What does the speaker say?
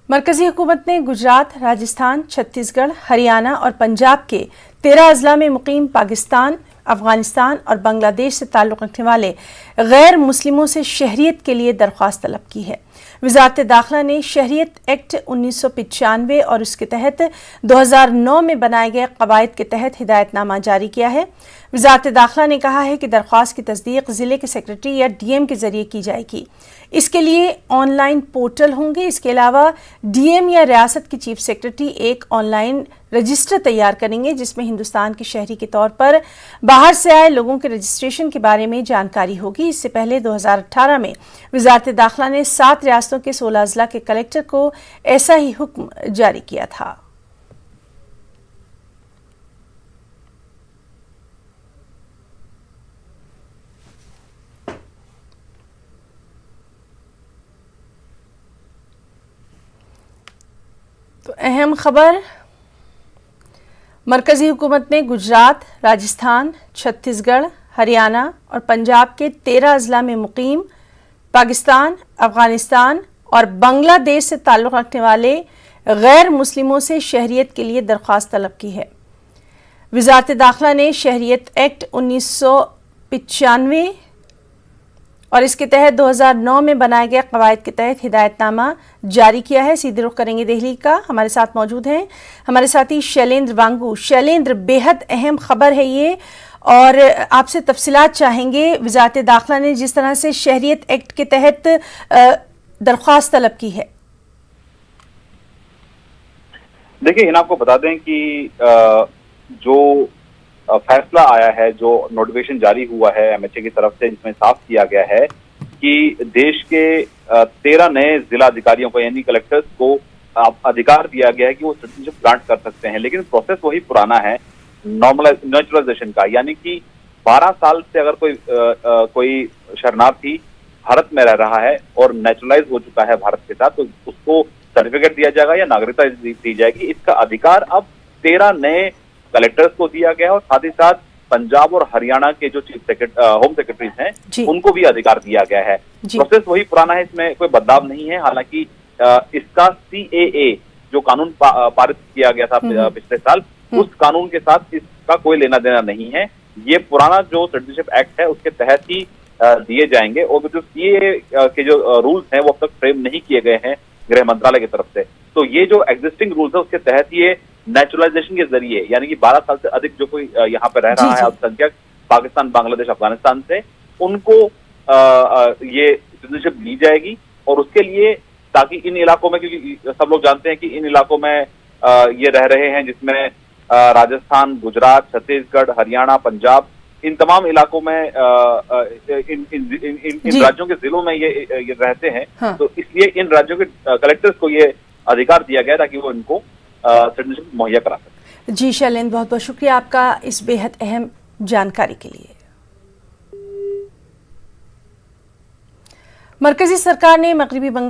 मरकजी हुकूमत ने गुजरात, राजस्थान, छत्तीसगढ़, हरियाणा और पंजाब के 13 अजला में मुकीम पाकिस्तान, अफगानिस्तान और बांग्लादेश से ताल्लुक़ रखने वाले गैर मुस्लिमों से शहरियत के लिए दरख्वास्त तलब की है। वज़ारत दाखिला ने शहरियत एक्ट 1995 और उसके तहत 2009 में बनाए गए कवायद के तहत हिदायतनामा जारी किया है। वज़ारत दाखिला ने कहा है कि दरख्वास्त की तस्दीक ज़िले के सेक्रेटरी या डीएम के ज़रिए की जाएगी। इसके लिए ऑनलाइन पोर्टल होंगे। इसके अलावा डीएम या रियासत के चीफ सेक्रेटरी एक ऑनलाइन रजिस्टर तैयार करेंगे जिसमें हिंदुस्तान के शहरी के तौर पर बाहर से आए लोगों के रजिस्ट्रेशन के बारे में जानकारी होगी। इससे पहले 2018 में वज़ारत दाखिला ने 7 रियासतों के 16 अजला के कलेक्टर को ऐसा ही हुक्म जारी किया था। तो अहम खबर, मरकजी हुकूमत ने गुजरात, राजस्थान, छत्तीसगढ़, हरियाणा और पंजाब के 13 अजला में मुकीम पाकिस्तान, अफगानिस्तान और बांग्लादेश से ताल्लुक़ रखने वाले गैर मुस्लिमों से शहरियत के लिए दरख्वास्त तलब की है। वज़ारत दाखिला ने शहरियत एक्ट 1995 और इसके तहत 2009 में बनाए गए कवायद के तहत हिदायतनामा जारी किया है। सीधे रुख करेंगे दिल्ली का। हमारे साथ मौजूद हैं हमारे साथी शैलेंद्र वांगू। शैलेंद्र, बेहद अहम खबर है ये और आपसे तफसीलात चाहेंगे। वज़ारत दाखिला ने जिस तरह से शहरियत एक्ट के तहत दरख्वास्त तलब की है। देखिए, आपको बता दें कि जो फैसला आया है, जो नोटिफिकेशन जारी हुआ है एमएचए की तरफ से, जिसमें साफ किया गया है कि देश के 13 नए जिला अधिकारियों को यानी कलेक्टर्स को अधिकार दिया गया है कि वो सिटीजनशिप ग्रांट कर सकते हैं। लेकिन प्रोसेस वही पुराना है नेचुरलाइजेशन का, यानी कि 12 साल से अगर कोई शरणार्थी भारत में रह रहा है और नेचुरलाइज हो चुका है भारत के साथ, तो उसको सर्टिफिकेट दिया जाएगा या नागरिकता दी जाएगी। इसका अधिकार अब 13 नए कलेक्टर्स को दिया गया है और साथ ही साथ पंजाब और हरियाणा के जो होम सेक्रेटरीज हैं उनको भी अधिकार दिया गया है। प्रोसेस वही पुराना है, इसमें कोई बदलाव नहीं है। हालांकि इसका CAA जो कानून पारित किया गया था पिछले साल, उस कानून के साथ इसका कोई लेना देना नहीं है। ये पुराना जो सिटीजनशिप एक्ट है उसके तहत ही दिए जाएंगे और जो CAA के जो रूल्स हैं वो अब तक फ्रेम नहीं किए गए हैं गृह मंत्रालय की तरफ से। तो ये जो एग्जिस्टिंग रूल्स है उसके तहत ये नेचुरलाइजेशन के जरिए, यानी कि 12 साल से अधिक जो कोई यहाँ पे रह रहा है अल्पसंख्यक पाकिस्तान, बांग्लादेश, अफगानिस्तान से, उनको ये सिटीजनशिप दी जाएगी। और उसके लिए ताकि इन इलाकों में, क्योंकि सब लोग जानते हैं कि इन इलाकों में ये रह रहे हैं जिसमें राजस्थान, गुजरात, छत्तीसगढ़, हरियाणा, पंजाब, इन तमाम इलाकों में इन राज्यों के जिलों में ये रहते हैं। हाँ। तो इसलिए इन राज्यों के कलेक्टर्स को ये अधिकार दिया गया ताकि वो इनको सिटीजनशिप मुहैया करा सकते। जी शैलेंद्र, बहुत बहुत शुक्रिया आपका इस बेहद अहम जानकारी के लिए। मरकजी सरकार ने मगरबी बंगाल